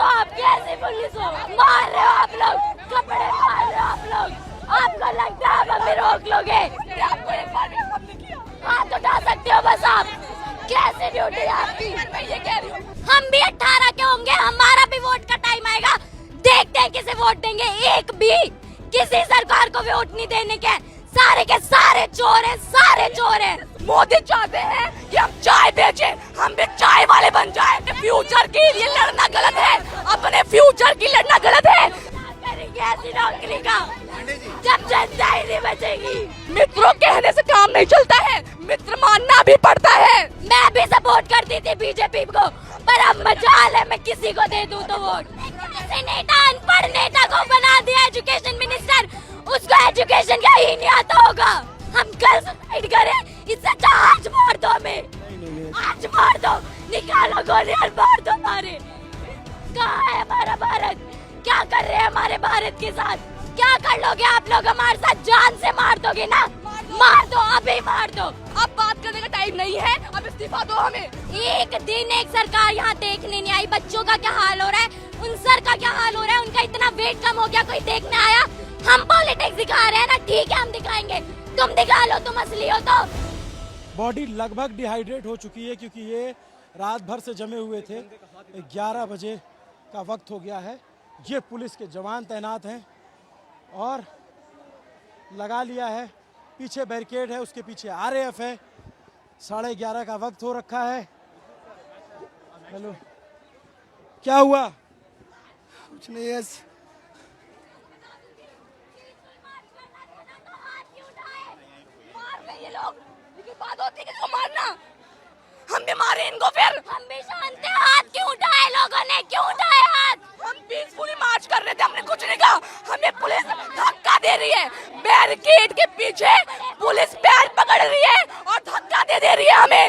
आप, कैसे पुलिस हो, मार रहे हो आप लोग, कपड़े मार रहे हो आप लोग, आपको लगता है आप हमें रोक लोगे? हाथ उठा सकते हो बस आप, कैसे ड्यूटी है आपकी? मैं ये कह रही हूँ हम भी 18 के होंगे, हमारा भी वोट का टाइम आएगा, देखते हैं किसे वोट देंगे। एक भी किसी सरकार को वोट नहीं देने के, सारे के सारे चोर हैं, सारे चोर हैं। मोदी चाहते हैं कि हम चाय बेचें, हम भी चाय वाले बन जाएं। फ्यूचर के लिए लड़ना गलत है, अपने फ्यूचर की लड़ना गलत है। करेंगे ऐसी नौकरी का जब जनता ही नहीं बचेगी। मित्रों कहने से काम नहीं चलता है, मित्र मानना भी पड़ता है। मैं भी सपोर्ट करती थी बीजेपी को, पर अब मजाल है मैं किसी को दे दूं तो वोट। किसी नेता अनपढ़ नेता को बना दिया एजुकेशन मिनिस्टर, उसको एजुकेशन का ही नहीं आता होगा। हम कल सुसाइड करें, इससे अच्छा आज मार दो हमें, आज मार दो, निकालो गोली और मार दो हमारे। कहाँ है हमारा भारत? क्या कर रहे हैं हमारे भारत के साथ? क्या कर लोगे आप लोग हमारे साथ? जान से मार दोगे ना? मार दो, अभी मार दो। अब बात करने का टाइम नहीं है, अब इस्तीफा दो हमें। एक दिन एक सरकार यहाँ देखने नहीं आई, बच्चों का क्या हाल हो रहा है, उन सर का क्या हाल हो रहा है, उनका इतना वेट कम हो गया, कोई देखने आया? हम पॉलिटिक्स दिखा रहे हैं ना, ठीक है हम दिखाएंगे, तुम दिखा लो, तुम असली हो तो। बॉडी लगभग डिहाइड्रेट हो चुकी है क्योंकि ये रात भर से जमे हुए थे। 11 बजे का वक्त हो गया है। ये पुलिस के जवान तैनात हैं और लगा लिया है, पीछे बैरिकेड है, उसके पीछे आरएएफ है। 11:30 का वक्त हो रखा है। हेलो, क्या हुआ? कुछ नहीं है। ये लोग लेकिन बात होती है कि मारना, हम भी मारे इनको, फिर हम भी शांत हैं। हाथ क्यों उठाए लोगों ने, क्यों उठाए हाथ? हम पीसफुली मार्च कर रहे थे, हमने कुछ नहीं कहा, हमें पुलिस धक्का दे रही है। बैरिकेड के पीछे पुलिस पैर पकड़ रही है और धक्का दे रही है हमें।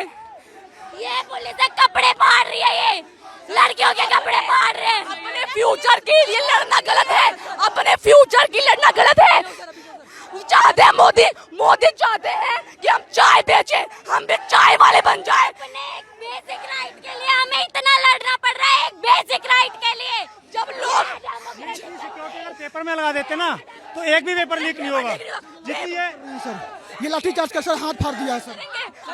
ये पुलिस कपड़े फाड़ रही है, ये लड़कियों के कपड़े फाड़ रहे हैं। अपने फ्यूचर के लिए लड़ना गलत है, अपने फ्यूचर की लड़ना गलत है। चाहते हैं मोदी चाहते हैं कि हम चाय बेचें, हम भी चाय वाले बन जाएं। अपने एक बेसिक राइट के लिए हमें इतना लड़ना पड़ रहा है, एक बेसिक राइट के लिए। जब लोग सिक्योरिटी अगर पेपर में लगा देते ना तो एक भी पेपर लीक नहीं होगा। जितनी ये लाठीचार्ज कर सर, हाथ फाड़ दिया है सर।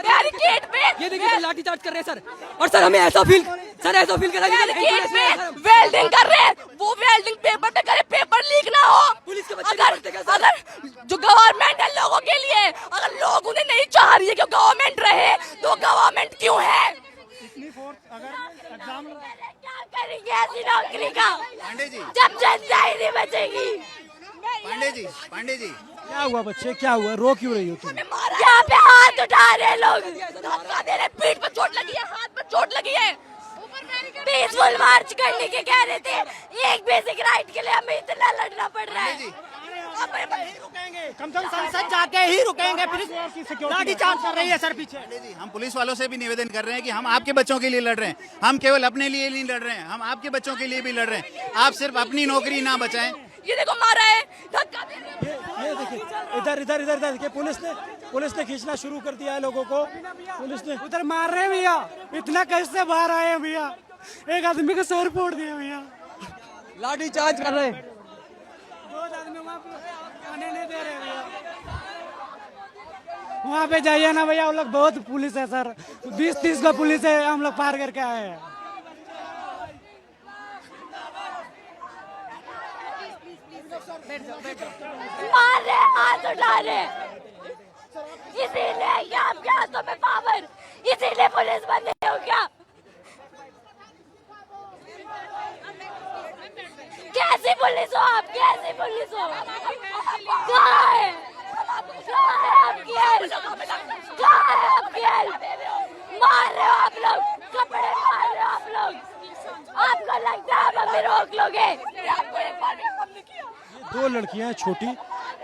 बैरिकेड पे ये देखिए लाठीचार्ज कर रहे हैं सर। और सर हमें ऐसा फील कर रहा है बैरिकेड पे वेल्डिंग कर रहे हैं, वो वेल्डिंग पेपर पे करे, पेपर लीक ना हो। पुलिस के बच्चे अगर जो गवर्नमेंट है लोगों के लिए, अगर लोग उन्हें नहीं चाह रही है कि गवर्नमेंट रहे, तो गवर्नमेंट क्यों है? इतनी फोर्स अगर एग्जाम क्या करेंगे ऐसी नौकरी का पांडे जी, जब जनता ही नहीं बचेगी? पांडे जी क्या हुआ बच्चे, क्या हुआ? रो क्यों रही हो तुम? यहाँ पे हाथ उठा रहे हैं लोग, धक्का दे रहे हैं, पीठ पे चोट लगी है, हाथ पे चोट लगी है। पीसफुल मार्च करने के कह रहे थे, एक बेसिक राइट के लिए हमें इतना लड़ना पड़ रहा है। कम से कम संसद जाके ही रुकेंगे। पुलिस लाठीचार्ज कर रही है सर पीछे। जी, हम पुलिस वालों से भी निवेदन कर रहे हैं कि हम आपके बच्चों के लिए लड़ रहे हैं, हम केवल अपने लिए नहीं लड़ रहे हैं, हम आपके बच्चों के लिए भी लड़ रहे हैं। आप सिर्फ अपनी नौकरी ना बचाएं। ये देखो मारा है, धक्का दे रहे हैं। ये देखिए इधर देखिए, पुलिस ने खींचना शुरू कर दिया है लोगों को। पुलिस ने उधर मार रहे हैं भैया, इतना कैसे बाहर आए हैं भैया, एक आदमी का सर फोड़ दिया भैया, लाठीचार्ज कर रहे हैं। 2 आदमी वहाँ पे आने नहीं दे रहे भैया। वहाँ पे जाइए ना भैया, हम लोग बहुत पुलिस है सर, 20-30 का पुलिस है, हम लोग पार करके आए हैं। मार रहे, हाथ उठा रहे, इसीलिए क्या आपके हाथों में पावर, इसीलिए पुलिस बंदे हो क्या? कैसी पुलिस हो आप, कैसी पुलिस हो? कहाँ है आपकी हेल्प, कहाँ है आपकी हेल्प? मार रहे हो आप लोग, कपड़े मार रहे हो आप लोग, आपको लगता है आप हमें रोक लोगे? 2 लड़कियां हैं छोटी,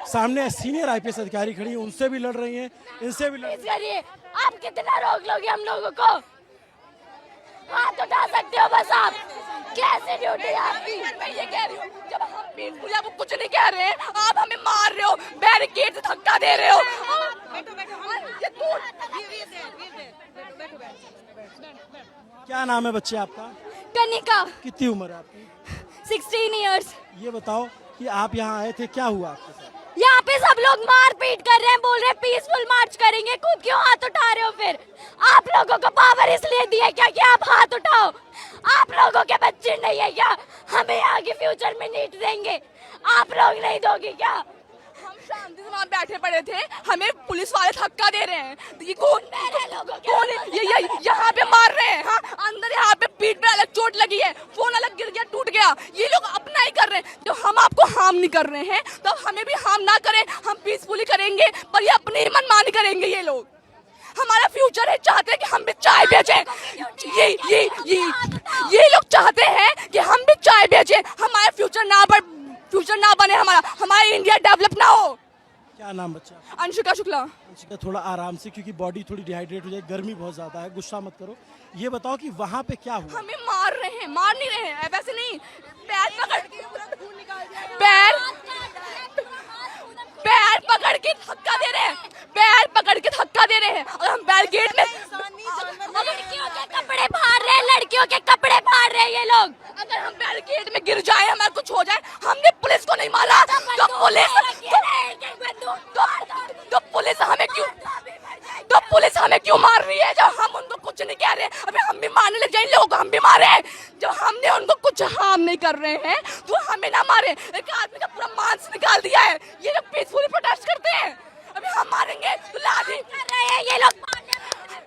सामने सीनियर आईपीएस अधिकारी खड़ी हैं, उनसे भी लड़ रही हैं, इनसे भी लड़ रही हैं। आप कितना रोक लोगे हम लोगों को? हाथ उठा सकते हो बस आप, कैसे ड्यूटी है आपकी? मैं ये कह रही हूँ जब हम पीसफुली आपको कुछ नहीं कह रहे हैं, आप हमें मार रहे हो, बैरिकेड से धक्का दे रहे हो। क्या नाम है बच्चे आपका? कनिका, कितनी उम्र है आपकी? 16 इयर्स। ये बताओ कि आप यहाँ आए थे, क्या हुआ आपके साथ? यहाँ पे सब लोग मार पीट कर रहे हैं, बोल रहे हैं पीसफुल मार्च करेंगे, खुद क्यों हाथ उठा रहे हो? फिर आप लोगों को पावर इसलिए दी है क्या कि आप हाथ उठाओ? आप लोगों के बच्चे नहीं है क्या? हमें आगे फ्यूचर में नीट देंगे, आप लोग नहीं दोगे क्या? हम शांति से वहाँ बैठे पड़े थे, हमें पुलिस वाले धक्का दे रहे हैं। ये कौन कौन है? ये यहाँ पे मार रहे हैं। हाँ, अंदर यहाँ पे पीठ पे अलग चोट लगी है, फोन अलग गिर गया, टूट गया। ये लोग अपना ही कर रहे हैं। जब हम आपको हार्म नहीं कर रहे हैं तो हमें भी हार्म ना करें, हम पीसफुली करेंगे, पर ये अपनी ही मनमानी करेंगे। ये लोग हमारा फ्यूचर है, चाहते हैं कि हम भी चाय बेचें। ये लोग चाहते हैं कि हम भी चाय बेचें, हमारा फ्यूचर ना बने, हमारा इंडिया डेवलप ना हो। क्या नाम बच्चा? अंशिका शुक्ला। अंशिका, थोड़ा आराम से, क्योंकि बॉडी थोड़ी डिहाइड्रेट हो जाए, गर्मी बहुत ज्यादा है, गुस्सा मत करो। ये बताओ कि वहाँ पे क्या हुआ? हमें मार रहे हैं, मार नहीं रहे हैं, वैसे नहीं, पैर पकड़ के धक्का दे रहे हैं, पैर पकड़ के धक्का दे रहे हैं। और हम बैरिकेड में लड़कियों के कपड़े फाड़ रहे हैं, लड़कियों के कपड़े फाड़ रहे हैं ये लोग। अगर हम बैरिकेड में गिर जाए, हमारा कुछ हो जाए, हमने पुलिस को नहीं मारा तो पुलिस हमें क्यों मार रही है? जब हम उनको कुछ नहीं कह रहे हैं, अभी हम भी मारने लग जाए, लोगों को हम भी मारे। जब हमने उनको कुछ हार्म नहीं कर रहे हैं तो हमें ना मारे। एक आदमी का पूरा मांस निकाल दिया है, ये लोग पीसफुली प्रोटेस्ट करते हैं, अभी हम मारेंगे तो लाठी कर रहे हैं ये लोग।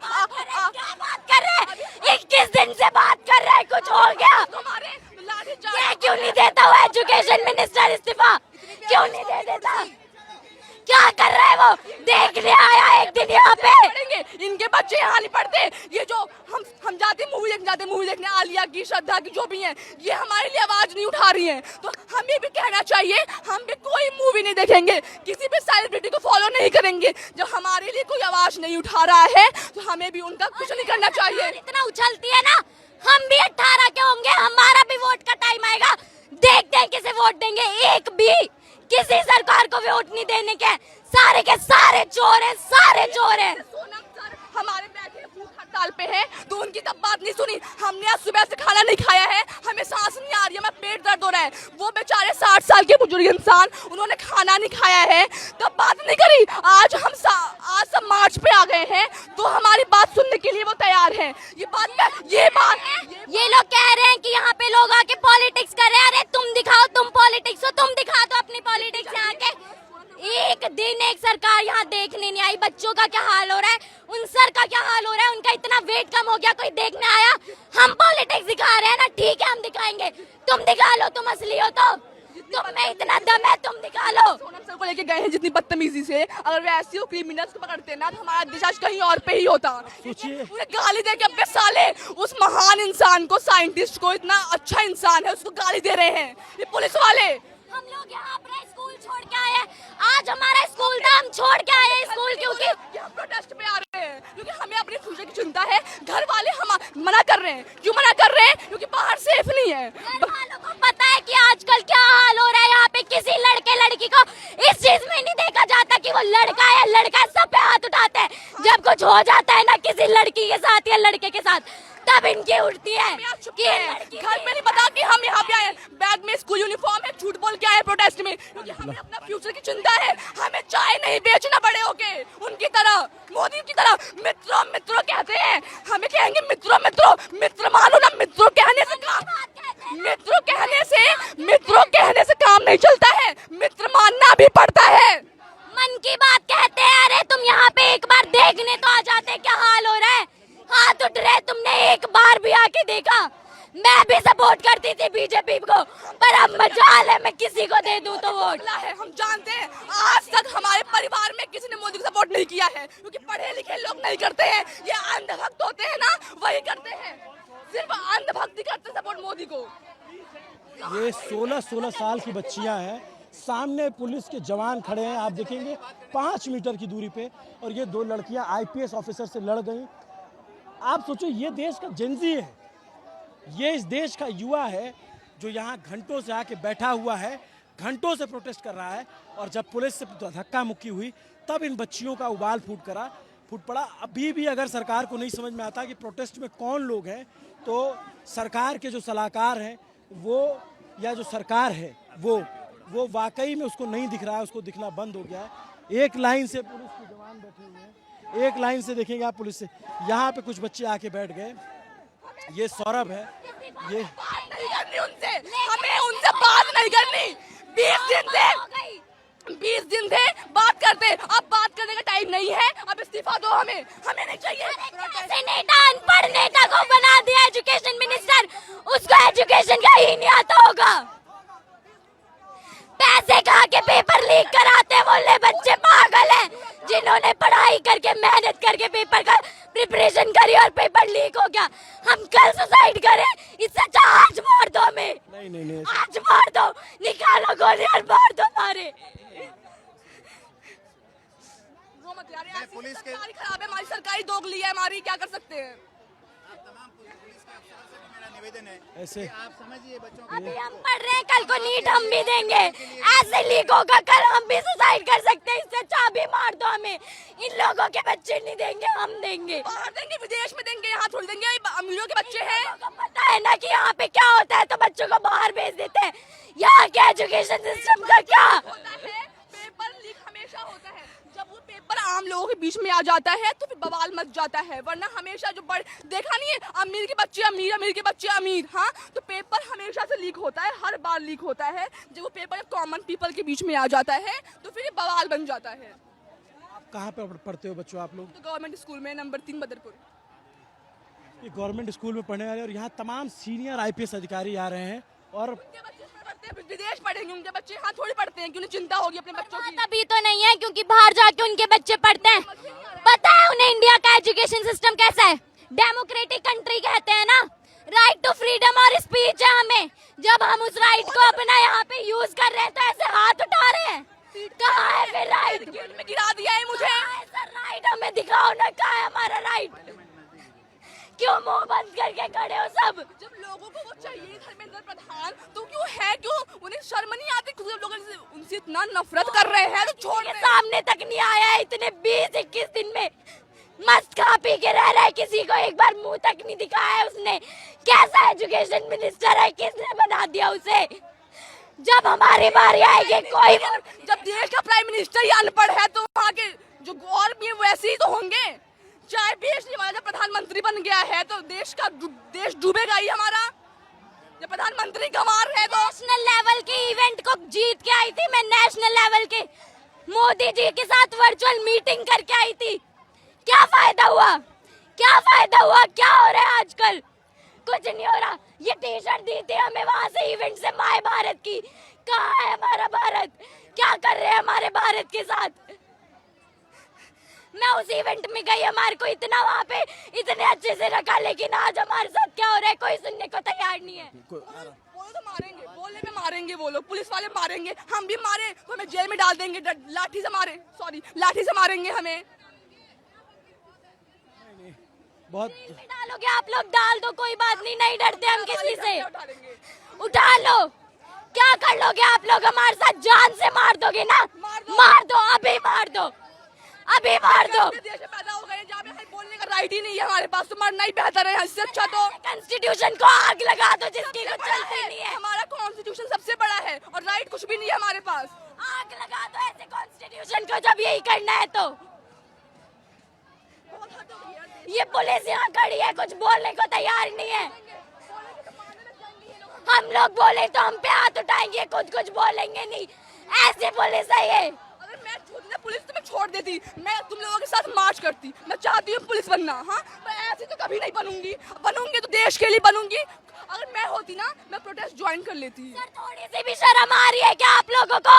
क्या बात कर रहे हैं? 21 दिन से बात कर रहे हैं, कुछ हो गया? ये क्यों नहीं देता वो एजुकेशन मिनिस्टर इस्तीफा? क्यों नहीं दे देता? क्या कर रहा है वो? देखने आया एक दिन यहाँ पे। पढ़ेंगे, इनके बच्चे यहाँ नहीं पढ़ते। ये जो हम जाते मूवी देखने आलिया की, श्रद्धा की, जो भी हैं, ये हमारे लिए आवाज नहीं उठा रही हैं। तो हमें भी कहना चाहिए, हम भी कोई मूवी नहीं देखेंगे, किसी भी सेलिब्रिटी को फॉलो नहीं करेंगे। जब हमारे लिए कोई आवाज नहीं उठा रहा है तो हमें भी उनका कुछ नहीं करना चाहिए। इतना उछलती है ना, हम भी 18 के होंगे, हमारा भी वोट का टाइम आएगा, देखते हैं किसे वोट देंगे। एक भी किसी सरकार को वोट नहीं देने के, सारे के सारे चोर हैं, सारे चोर हैं। सोनम सर हमारे बैठे भूख हड़ताल पे है तो उनकी तब बात नहीं सुनी। हमने आज सुबह से खाना नहीं खाया है, हमें सांस नहीं आ रही है, हमें पेट दर्द हो रहा है। वो बेचारे 60 साल के बुजुर्ग इंसान, उन्होंने खाना नहीं खाया है, तब बात नहीं करी। आज सब मार्च पे आ गए हैं तो हमारी बात सुनने के लिए वो तैयार हैं। ये लोग कह रहे हैं कि यहाँ पे लोग आके पॉलिटिक्स कर रहे हैं। अरे तुम दिखाओ, तुम पॉलिटिक्स हो, तुम दिखा दो अपनी पॉलिटिक्स यहाँ के। एक दिन एक सरकार यहाँ देखने नहीं आई। बच्चों का क्या हाल हो रहा है, उन सर का क्या हाल हो रहा है, उनका इतना वेट कम हो गया, कोई देखने आया? हम पॉलिटिक्स दिखा रहे हैं ना, ठीक है हम दिखाएंगे, तुम दिखा लो, तुम असली हो तो। तुम में इतना दम है, तुम दिखा लो। सोनम सर को लेके गए हैं जितनी बदतमीजी से, अगर वैसे हो क्रिमिनल्स को पकड़ते ना तो हमारा देश आज कहीं और पे ही होता। सोचिए, उन्हें गाली दे के अबे साले, उस महान इंसान को, साइंटिस्ट को, इतना अच्छा इंसान है, उसको गाली दे रहे हैं ये पुलिस वाले। हम लोग यहाँ अपना स्कूल छोड़ के आए हैं, आज हमारा स्कूल था, हम छोड़ के आए हैं स्कूल क्योंकि हम प्रोटेस्ट पे आ रहे हैं, क्योंकि हमें अपने फ्यूचर की चिंता है। घर वाले हम मना कर रहे हैं, क्यों मना कर रहे हैं? क्योंकि बाहर सेफ नहीं है। घर वालों को पता है कि आजकल क्या हाल हो रहा है यहाँ पे। किसी लड़के लड़की को इस चीज में नहीं देखा जाता कि वो लड़का है, लड़का सब पे हाथ उठाते हैं। जब कुछ हो जाता है ना किसी लड़की के साथ या लड़के के साथ, तब इनकी उठती है कि घर में नहीं पता कि हम यहाँ पे आए। बैग में स्कूल यूनिफॉर्म है, झूठ बोल के आए प्रोटेस्ट में, क्योंकि हमें अपना फ्यूचर की चिंता है। हमें चाय नहीं बेचना बड़े होके उनकी तरह, मोदी की तरह। मित्रों मित्रों कहते हैं, हमें कहेंगे मित्रों मित्रों, मित्र मानो ना। मित्रों कहने से काम नहीं चलता है, मित्र मानना भी पड़ता है। मन की बात कहते हैं। अरे तुम यहाँ पे एक बार देखने तो आ जाते, क्या हाल हो रहा है। हाथ उठ रहे, तुमने एक बार भी आके देखा? मैं भी सपोर्ट करती थी बीजेपी को, पर अब मजाल है मैं किसी को दे दूं तो वोट। हम जानते हैं आज तक हमारे परिवार में किसी ने मोदी को सपोर्ट नहीं किया है, क्योंकि पढ़े लिखे लोग नहीं करते हैं। ये अंधभक्त होते हैं ना, वही करते हैं, सिर्फ अंधभक्ति करते हैं सपोर्ट मोदी को। ये 16 साल की बच्चियां हैं, सामने पुलिस के जवान खड़े हैं, आप देखेंगे 5 मीटर की दूरी पे, और ये 2 लड़कियां IPS ऑफिसर से लड़ गई। आप सोचो, ये देश का जेनजी है, ये इस देश का युवा है जो यहाँ घंटों से आके बैठा हुआ है, घंटों से प्रोटेस्ट कर रहा है। और जब पुलिस से धक्का मुक्की हुई तब इन बच्चियों का उबाल फूट पड़ा। अभी भी अगर सरकार को नहीं समझ में आता कि प्रोटेस्ट में कौन लोग हैं, तो सरकार के जो सलाहकार हैं वो, या जो सरकार है वो वाकई में उसको नहीं दिख रहा है, उसको दिखना बंद हो गया है। एक लाइन से पुलिस के जवान बैठे हुए हैं, एक लाइन से देखेंगे आप पुलिस से। यहाँ पे कुछ बच्चे आके बैठ गए। ये सौरभ है, ये बात नहीं करनी उनसे, हमें उनसे बात नहीं करनी। 20 दिन से बात करते, अब बात करने का टाइम नहीं है, अब इस्तीफा दो हमें नहीं चाहिए। कैसे नेता अनपढ़ नेता को बना दिया एजुकेशन मिनिस्टर, उसको एजुकेशन का ही नहीं आता होगा। पैसे खा के पेपर लीक कराते बोले बच्चे पागल हैं, जिन्होंने पढ़ाई करके मेहनत करके पेपर का प्रिपरेशन करी और पेपर लीक हो गया। हम कल सुसाइड करें, इससे अच्छा आज मार दो हमें। नहीं आज मार दो, निकालो गोली और मार दो मारे। वो मत यार, ऐसी सरकारी खराब है हमारी, सरकारी दोगली है हमारी, क्या कर सकते हैं। मेरा निवेदन है ऐसे आप समझिए बच्चों अभी हम पढ़ रहे हैं, कल को नीट हम भी देंगे, ऐसे लीक होगा कल हम भी सुसाइड कर सकते हैं। इससे अच्छा अभी मार दो हमें। इन लोगों के बच्चे नहीं देंगे, हम देंगे। बाहर देंगे, विदेश में देंगे, यहाँ थोड़ी देंगे, अमीरों के बच्चे हैं। लोगों को पता है ना कि यहाँ पे क्या होता है, तो बच्चों को बाहर भेज देते हैं। यहाँ के एजुकेशन सिस्टम का क्या होता है, पेपर लीक हमेशा होता है। जब वो पेपर आम लोगों के बीच में आ जाता है तो फिर बवाल मच जाता है, वरना हमेशा जो देखा नहीं है, अमीर के बच्चे अमीर, अमीर के बच्चे अमीर। हाँ, तो पेपर हमेशा से लीक होता है, हर बार लीक होता है। जब वो पेपर कॉमन पीपल के बीच में आ जाता है तो फिर ये बवाल बन जाता है। कहाँ पे पढ़ते हो बच्चों आप लोग? तो गवर्नमेंट स्कूल में नंबर 3 बदरपुर। ये गवर्नमेंट स्कूल में पढ़ने वाले, और यहाँ तमाम सीनियर IPS अधिकारी आ रहे हैं। और उनके बच्चे पढ़ते हैं, विदेश पढ़ेंगे उनके बच्चे, यहाँ थोड़ी पढ़ते हैं, क्यों चिंता होगी अपने बच्चों की। तभी तो नहीं है क्योंकि बाहर जाके उनके बच्चे पढ़ते हैं। पता है उन्हें इंडिया का एजुकेशन सिस्टम कैसा है, डेमोक्रेटिक कंट्री कहते हैं ना। राइट टू फ्रीडम और स्पीच है हमें, जब हम उस राइट को अपना यहाँ पे यूज कर रहे हैं तो ऐसे हाथ उठा रहे हैं। कहाँ है फिर राइट? गेट में गिरा दिया है मुझे। सर राइट हमें दिखाओ ना, कहाँ है हमारा राइट? क्यों मुंह बंद करके खड़े हो सब? जब लोगों को वो चाहिए धर्मेंद्र प्रधान, तो क्यों है, क्यों उन्हें शर्म नहीं आती? खुद लोग उनसे इतना नफरत कर रहे हैं तो छोड़ के सामने तक नहीं आया है इतने 20-21 दिन में। मस्त खा पी के रह रहा है, किसी को एक बार मुंह तक नहीं दिखाया है उसने। कैसा एजुकेशन मिनिस्टर है, किसने बना दिया उसे? जब हमारी बारी आएगी कोई, जब देश का प्राइम मिनिस्टर ही अनपढ़ है तो वहाँ के जो और भी वैसे ही तो होंगे। चाहे देश हमारा प्रधानमंत्री बन गया है तो देश डूबेगा ही हमारा। जब प्रधानमंत्री गंवार है तो नेशनल लेवल के इवेंट को जीत के आई थी मैं, नेशनल लेवल के मोदी जी के साथ वर्चुअल मीटिंग करके आई थी। क्या फायदा हुआ, क्या फायदा हुआ? क्या हो रहा है आजकल? कुछ नहीं हो रहा। ये टी-शर्ट दी थी हमें वहां से इवेंट से, माय भारत की। कहाँ है हमारा भारत? क्या कर रहे हैं हमारे भारत के साथ? मैं उस इवेंट में गई, हमारे को इतना वहाँ पे इतने अच्छे से रखा, लेकिन आज हमारे साथ क्या हो रहा है कोई सुनने को तैयार नहीं है। बोले तो मारेंगे, बोलने में मारेंगे, वो लोग पुलिस वाले मारेंगे, हम भी मारे तो हमें जेल में डाल देंगे, लाठी से मारेंगे हमें। बहुत डालोगे आप लोग, डाल दो, कोई बात नहीं, नहीं डरते हम किसी से। उठा लो, क्या कर लोगे आप लोग हमारे साथ? जान से मार दोगे ना? मार दो, अभी मार दो, अभी मार दो। देश में पैदा हो गए जहाँ पे बोलने का राइट ही नहीं है हमारे पास, तो मरना ही बेहतर है। इससे अच्छा तो कॉन्स्टिट्यूशन को आग लगा दो जिसकी कुछ चलती नहीं है। हमारा कॉन्स्टिट्यूशन सबसे बड़ा है और राइट कुछ भी नहीं है हमारे पास। आग लगा दो ऐसे कॉन्स्टिट्यूशन को जब यही करना है तो। ये पुलिस यहाँ खड़ी है, कुछ बोलने को तैयार नहीं है। हम लोग बोले तो हम पे हाथ उठाएंगे, कुछ बोलेंगे नहीं। ऐसे पुलिस है ये। अगर मैं पुलिस तुम्हें छोड़ देती, मैं तुम लोगों के साथ मार्च करती। मैं चाहती हूँ पुलिस बनना, हाँ, मैं ऐसी तो कभी नहीं बनूंगी तो देश के लिए बनूंगी। अगर मैं होती ना, मैं प्रोटेस्ट ज्वाइन कर लेती। सर थोड़ी सी भी शर्म आ रही है क्या आप लोगों को?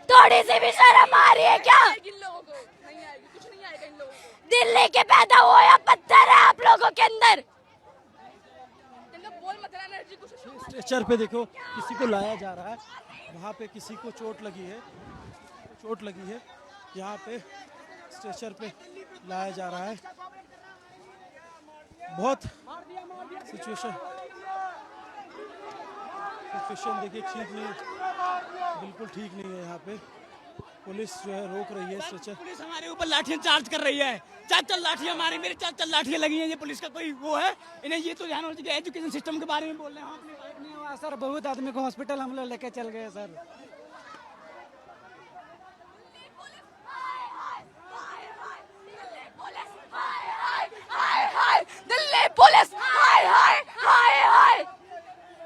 थोड़ी सी भी शर्म आ रही है क्या? इन लोगों को नहीं आएगी, कुछ नहीं आएगा इन लोगों को। दिल लेके पैदा हुआ या पत्थर है आप लोगों के अंदर? बोल मत एनर्जी कुछ। स्ट्रेचर पे देखो किसी को लाया जा रहा है, वहाँ पे किसी को चोट लगी है, यहाँ पे स्ट्रेचर पे लाया जा रहा है। बहुत सिचुएशन देखिए ठीक नहीं, बिल्कुल ठीक नहीं है यहाँ पे। पुलिस जो है रोक रही है स्ट्रेचर। पुलिस हमारे ऊपर लाठियां चार्ज कर रही है, 4 लाठियां मारी, मेरे 4 लाठियां लगी हैं। ये पुलिस का कोई वो है? इन्हें ये तो ध्यान होना चाहिए। एजुकेशन सिस्टम के बारे में बोल रहे हैं, हम अपनी बात नहीं हुआ सर बहुत आदमी को हॉस्पिटल हम लोग लेके चल गए सर। दिल्ली पुलिस हाय हाय हाय हाय।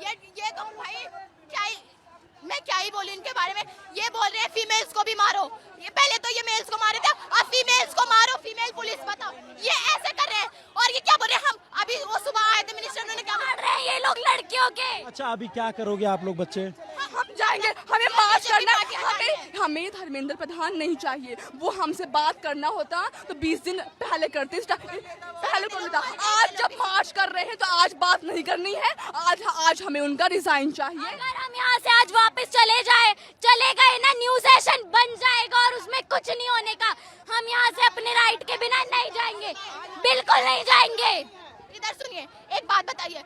ये तो भाई मैं क्या ही बोलूं इनके बारे में। ये बोल रहे हैं फीमेल्स को भी मारो, ये पहले तो ये मेल्स को मारे थे, अब फीमेल्स को मारो, फीमेल पुलिस बताओ। ये ऐसे कर रहे हैं। और ये क्या बोल रहे हैं, हम अभी वो सुबह आए थे मिनिस्टर, उन्होंने क्या मार रहे हैं ये लोग लड़कियों के। अच्छा अभी क्या करोगे आप लोग बच्चे? हम जाएंगे, हमें मार्च करना है। हमें धर्मेंद्र प्रधान नहीं चाहिए। वो हमसे बात करना होता तो 20 दिन पहले करते, पहले करता। आज जब मार्च कर रहे हैं तो आज बात नहीं करनी है। आज हमें उनका रिजाइन चाहिए। अगर हम यहाँ से आज वापस चले गए ना, न्यू सेशन बन जाएगा और उसमें कुछ नहीं होने का। हम यहाँ से अपने राइट के बिना नहीं जाएंगे, बिल्कुल नहीं जाएंगे। इधर सुनिए, एक बात बताइए,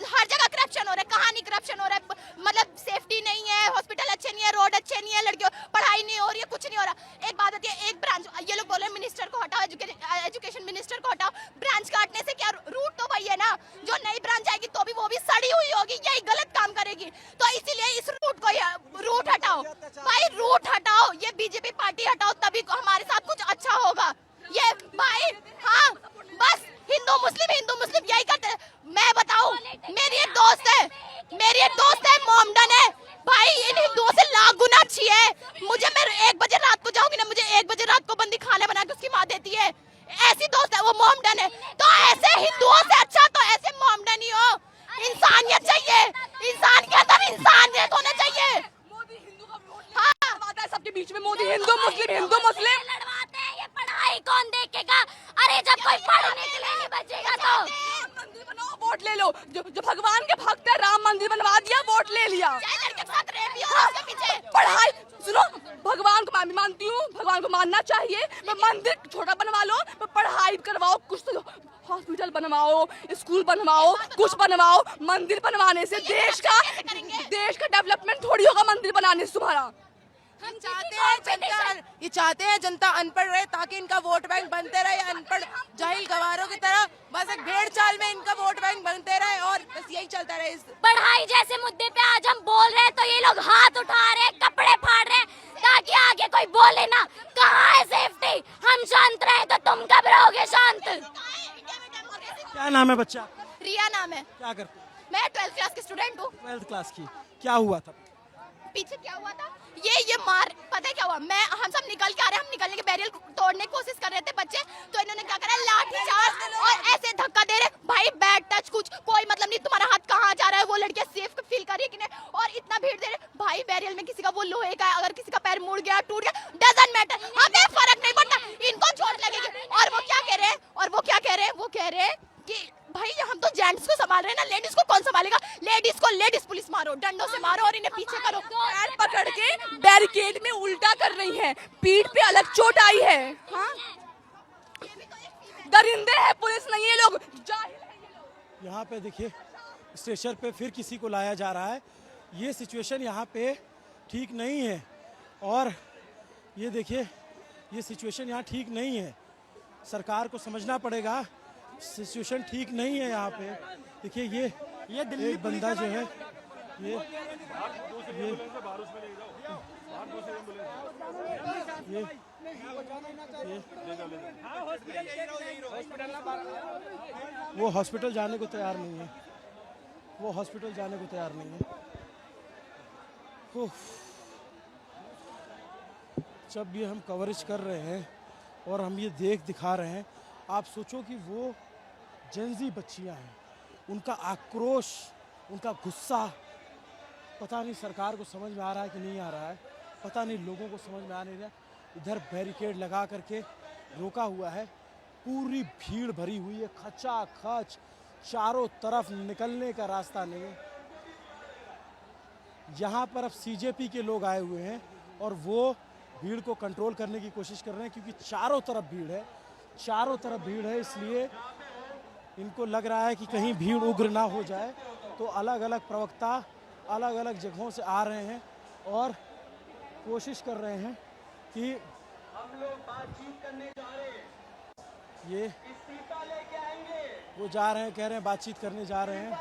हर जगह करप्शन हो रहा है, कहाँ नहीं करप्शन हो रहा है? मतलब सेफ्टी नहीं है, हॉस्पिटल अच्छे नहीं है, रोड अच्छे नहीं है, लड़कियों पढ़ाई नहीं हो रही है, कुछ नहीं हो रहा। एक बात होती है, एक ब्रांच, ये लोग बोल रहे हैं मिनिस्टर को हटाओ, एजुकेशन मिनिस्टर को हटाओ। ब्रांच काटने से क्या, रूट तो वही है ना। जो नई ब्रांच आएगी तो भी वो भी सड़ी हुई होगी, यही गलत काम करेगी। तो इसीलिए इस रूट हटाओ भाई, रूट हटाओ, ये बीजेपी पार्टी हटाओ, तभी हमारे साथ कुछ अच्छा होगा। ये भाई हाँ, बस हिंदू मुस्लिम यही करते हैं। मैं बताऊं, मेरी एक दोस्त है मोमडन है भाई, इन हिंदुओं से लाख गुना अच्छी है। मुझे, मैं 1 बजे रात को जाऊंगी ना, मुझे 1 बजे रात को बंदी खाना बना के उसकी माँ देती है। ऐसी दोस्त है, वो मोमडन है। तो ऐसे हिंदुओं से अच्छा तो ऐसे मोमडन ही हो। इंसानियत चाहिए, इंसान के अंदर इंसानियत होना चाहिए। मोदी हिंदू का वोट लड़वाता है सबके बीच में, मोदी हिंदू मुस्लिम लड़वाते हैं। ये पढ़ाई कौन देखेगा? अरे जब कोई पढ़ने के लिए नहीं बचेगा तो मंदिर बनाओ, वोट ले लो। जो भगवान के भक्त है, राम मंदिर बनवा दिया, वोट ले लिया। पढ़ाई सुनो, भगवान को मैं भी मानती हूँ, भगवान को मानना चाहिए। मंदिर छोटा बनवा लो, पढ़ाई करवाओ, कुछ तो हॉस्पिटल बनवाओ, स्कूल बनवाओ, कुछ बनवाओ। मंदिर बनवाने से देश का डेवलपमेंट थोड़ी होगा मंदिर बनाने से तुम्हारा। हम चाहते हैं जनता अनपढ़ रहे, ताकि इनका वोट बैंक बनते रहे। अनपढ़ जाहिल गवारों की तरह बस एक भेड़ चाल में इनका वोट बैंक बनते रहे और बस यही चलता रहे। पढ़ाई जैसे मुद्दे पे आज हम बोल रहे हैं तो ये लोग हाथ उठा रहे हैं, कपड़े फाड़ रहे हैं, ताकि आगे कोई बोले ना। कहाँ है सेफ्टी? हम शांत रहे तो तुम कब रहोगे शांत? क्या नाम है बच्चा? रिया नाम है। क्या करते? मैं 12th क्लास की स्टूडेंट हूँ। 12th क्लास की। क्या हुआ था पीछे? क्या हुआ था? ये मार, पता है क्या हुआ? हम सब निकल के आ रहे हैं, हम निकलने के बैरियर तोड़ने की कोशिश कर रहे थे बच्चे, तो इन्होंने क्या करा, लाठी चार्ज और ऐसे धक्का दे रहे। भाई बैड टच, कुछ कोई मतलब नहीं, तुम्हारा हाथ कहाँ जा रहा है, वो लड़कियां सेफ फील कर रही है कि नहीं, और इतना भीड़ दे रहे। भाई बैरियर में किसी का वो लोहे का है, अगर किसी का पैर मुड़ गया, टूट गया, डजंट मैटर, हमें फर्क नहीं पड़ता, इनको चोट लगेगी। और वो क्या कह रहे हैं, वो कह रहे हैं कि भाई हम तो जेंट्स को संभाल रहे हैं ना, लेडीज को कौन संभालेगा? लेडीज पुलिस मारो, डंडों से मारो और इन्हें पीछे करो। पैर पकड़ के बैरिकेड में उल्टा कर रही हैं, पीठ पे अलग चोट आई है। हाँ, दरिंदे हैं, पुलिस नहीं है, लोग जाहिल हैं। यहाँ पे देखिए, स्टेशन पे फिर किसी को लाया जा रहा है। ये सिचुएशन यहाँ पे ठीक नहीं है, और ये देखिए, ये सिचुएशन यहाँ ठीक नहीं है। सरकार को समझना पड़ेगा, सिचुएशन ठीक नहीं है यहाँ पे। देखिए ये दिल्ली एक बंदा जो है, ये वो हॉस्पिटल जाने को तैयार नहीं है, वो हॉस्पिटल जाने को तैयार नहीं है। जब ये हम कवरेज कर रहे हैं और हम ये दिखा रहे हैं, आप सोचो कि वो जेंजी बच्चियां हैं, उनका आक्रोश, उनका गुस्सा, पता नहीं सरकार को समझ में आ रहा है कि नहीं आ रहा है, पता नहीं लोगों को समझ में आ नहीं रहा। इधर बैरिकेड लगा करके रोका हुआ है, पूरी भीड़ भरी हुई है, खचाखच, चारों तरफ निकलने का रास्ता नहीं है। यहाँ पर अब सीजेपी के लोग आए हुए हैं और वो भीड़ को कंट्रोल करने की कोशिश कर रहे हैं, क्योंकि चारों तरफ भीड़ है, इसलिए इनको लग रहा है कि कहीं भीड़ उग्र ना हो जाए। तो अलग अलग प्रवक्ता अलग अलग जगहों से आ रहे हैं और कोशिश कर रहे हैं कि हम लोग बातचीत करने जा रहे हैं, ये इस्तीफा लेके आएंगे, वो जा रहे हैं, कह रहे हैं बातचीत करने जा रहे हैं।